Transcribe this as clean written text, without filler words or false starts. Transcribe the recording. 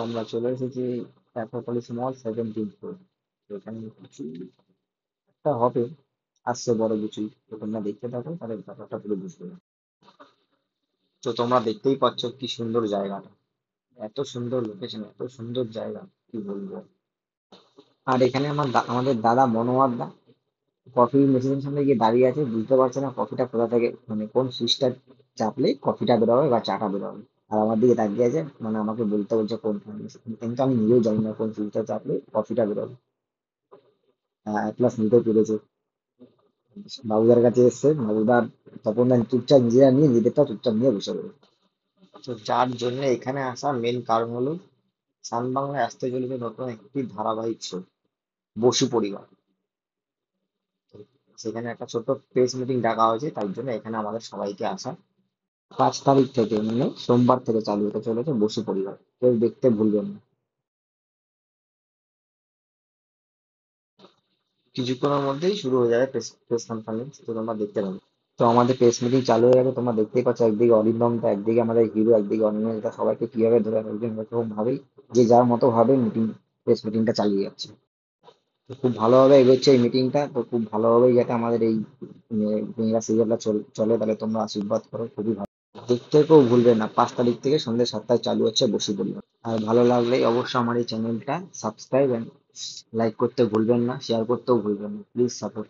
আমরা চলে এসেছি অ্যাক্রোপলিস মল 17th ফ্লোর। তো এখানে কিছু একটা হবে, আসছে বড় কিছুই। তো তোমরা দেখতে থাকো, তাহলে ব্যাপারটা পুরো বুঝতে পারবে। তো তোমরা দেখতেই পাচ্ছ কি সুন্দর জায়গাটা, এত সুন্দর লোকেশন, এত সুন্দর জায়গা, কি বলবো। আর এখানে আমাদের দাদা মনোয়ার দা কফি মেশিনের সামনে গিয়ে দাঁড়িয়ে আছে, বুঝতে পারছে না কফিটা কোথা থেকে, মানে কোন সুইচটা চাপলে কফিটা বেরোবে বা চাটা বেরোবে। আর আমার দিকে তাকিয়ে আছে, মানে আমাকে বলতে বলছে কোন, কিন্তু আমি নিজেও জানি না কোন সুইচটা চাপলে কফিটা বেরোবে। প্লাস নিতে পেরেছে, বাবুদার কাছে এসছে, বাবুদার তপন দা চুপচাপ নিজেরা নিয়ে নিজেদেরটা চুপচাপ নিয়ে বসে রয়েছে। তো যার জন্য এখানে আসার মেন কারণ হলো সান বাংলায় আসতে চলেছে নতুন একটি ধারাবাহিক শো, বসু পরিবার। তো সেখানে একটা ছোট্ট প্রেস মিটিং ডাকা হয়েছে, তাই জন্য এখানে আমাদের সবাইকে আসা। 5 তারিখ থেকে, মানে সোমবার থেকে চালু হতে চলেছে বসু পরিবার, কেউ দেখতে ভুলবেন না। কিছুক্ষণের মধ্যেই শুরু হয়ে যাবে প্রেস প্রেস কনফারেন্স, তো তোমরা দেখতে পাবে। তো আমাদের প্রেস মিটিং চালু হয়ে গেছে, তোমরা দেখতেই পাচ্ছ, একদিকে অরিন্দম দা, একদিকে আমাদের হিরো, একদিকে অনিমেষ দা, সবাইকে কিভাবে ধরে একজন এরকম ভাবেই যে যার মতো ভাবে প্রেস মিটিংটা চালিয়ে যাচ্ছে। তো খুব ভালোভাবে এগোচ্ছে এই মিটিংটা, তো খুব ভালোভাবেই যাতে আমাদের এই মেগা সিরিয়ালটা চলে, তাহলে তোমরা আশীর্বাদ করো, খুবই ভালো। দেখতে কেউ ভুলবে না, 5 তারিখ থেকে সন্ধ্যে 7টায় চালু হচ্ছে বসু পরিবার। আর ভালো লাগলে অবশ্যই আমার এই চ্যানেলটা সাবস্ক্রাইব এন্ড লাইক করতে ভুলবেন না, শেয়ার করতেও ভুলবেন না, প্লিজ সাপোর্ট।